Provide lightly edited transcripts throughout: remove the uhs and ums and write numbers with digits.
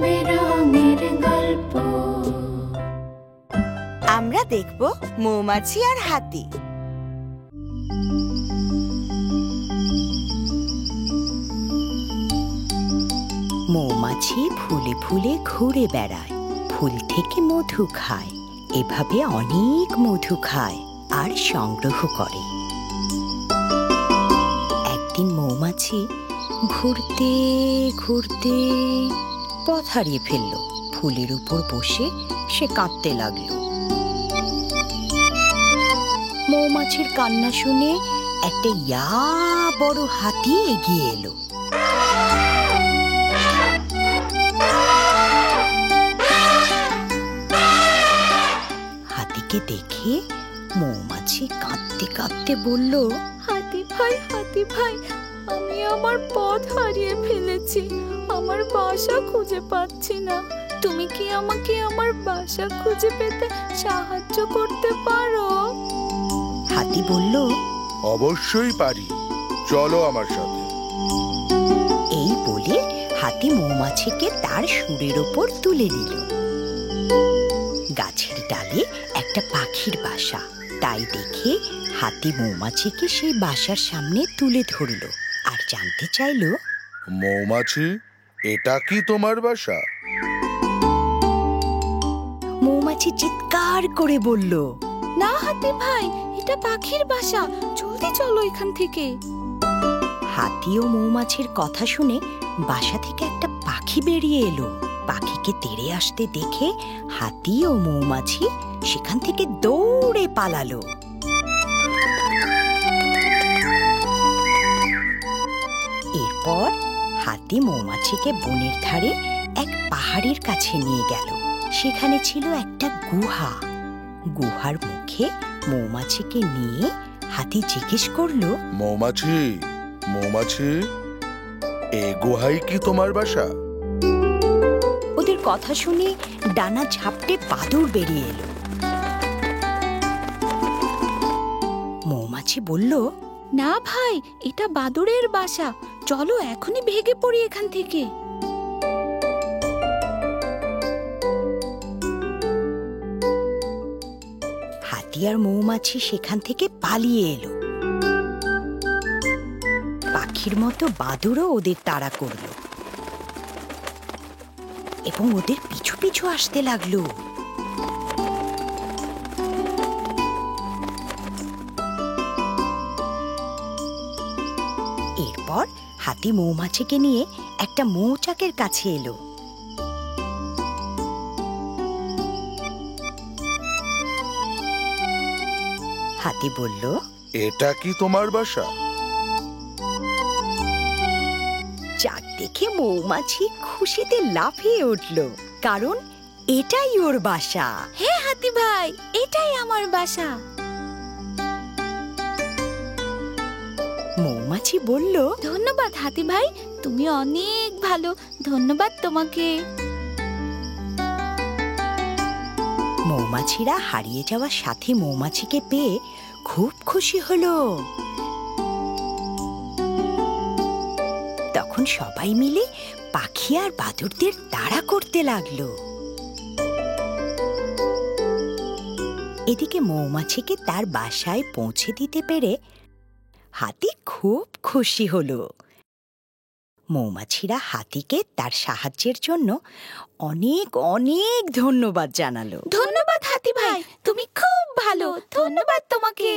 বেরঙের গল্প। আমরা দেখব মৌমাছি আর হাতি। মৌমাছি ফুলে ফুলে ঘুরে বেড়ায়, ফুল থেকে মধু খায়, এভাবে অনেক মধু খায় আর সংগ্রহ করে। একদিন মৌমাছি ঘুরতে ঘুরতে পথ হারিয়ে ফেলল। ফুলের উপর বসে সে কাঁদতে লাগলো। মৌমাছির কান্না শুনে একটা বড় হাতি এগিয়ে এলো। হাতিকে দেখে মৌমাছি কাঁদতে কাঁদতে বলল, হাতি ভাই, আমি আমার পথ হারিয়ে ফেলেছি, আমার বাসা খুঁজে পাচ্ছি না। তুমি কি আমাকে আমার বাসা খুঁজে পেতে সাহায্য করতে পারো? হাতি বলল, অবশ্যই পারি, চলো আমার সাথে। এই বলে হাতি মৌমাছিকে তার শুঁড়ের ওপর তুলে নিল। গাছের ডালে একটা পাখির বাসা, তাই দেখে হাতি মৌমাছিকে সেই বাসার সামনে তুলে ধরল আর জানতে চাইল, মৌমাছি, এটা কি তোমার বাসা? মৌমাছি চিৎকার করে বলল, না হাতি ভাই, এটা পাখির বাসা, জলদি চলো এখান থেকে। হাতি ও মৌমাছির কথা শুনে বাসা থেকে একটা পাখি বেরিয়ে এলো। পাখিকে তেড়ে আসতে দেখে হাতি ও মৌমাছি সেখান থেকে দৌড়ে পালালো। এরপর হাতি মৌমাছিকে বনের ধারে এক পাহাড়ের কাছে নিয়ে গেল। সেখানে ছিল একটা গুহা। গুহার মুখে মৌমাছিকে নিয়ে হাতি জিজ্ঞেস করলো, মৌমাছি, এ গুহাই কি তোমার বাসা? ওদের কথা শুনে ডানা ঝাপটে বাদুড় বেরিয়ে এলো। মৌমাছি বলল, না ভাই, এটা বাদুড়ের বাসা, চলো এখনই ভেগে পড়ি এখান থেকে। হাতি আর মৌমাছি সেখান থেকে পালিয়ে এলো। পাখির মতো বাদুড়ও ওদের তাড়া করলো এবং ওদের পিছু পিছু আসতে লাগলো। এরপর হাতি মৌমাছিকে নিয়ে একটা মৌচাকের কাছে এলো। হাতি বলল, এটা কি তোমার বাসা? চাক দেখে মৌমাছি খুশিতে লাফিয়ে উঠল, কারণ এটাই ওর বাসা। হে হাতি ভাই, এটাই আমার বাসা। মৌমাছি বলল, ধন্যবাদ হাতি ভাই, তুমি অনেক ভালো, ধন্যবাদ তোমাকে। মৌমাছিরা হারিয়ে যাওয়া সাথী মৌমাছিকে পেয়ে খুব খুশি হলো। তখন সবাই মিলে পাখি আর বাদুড়দের তাড়া করতে লাগলো। এদিকে মৌমাছিকে তার বাসায় পৌঁছে দিতে পেরে হাতি খুব খুশি হলো। মৌমাছিরা হাতিকে তার সাহায্যের জন্য অনেক অনেক ধন্যবাদ জানালো। ধন্যবাদ হাতি ভাই, তুমি খুব ভালো, ধন্যবাদ তোমাকে।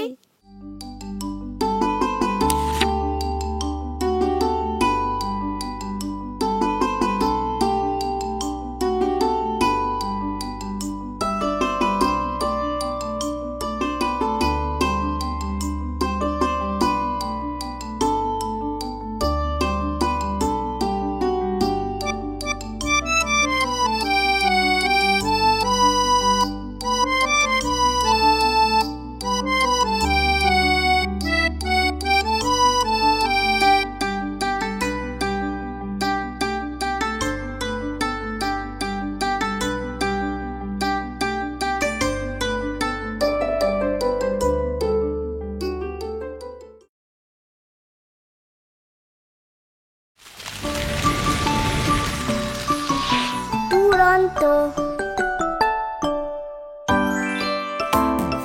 দুরন্ত।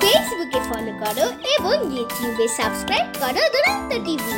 ফেসবুকে ফলো করো এবং ইউটিউবে সাবস্ক্রাইব করো দুরন্ত টিভি।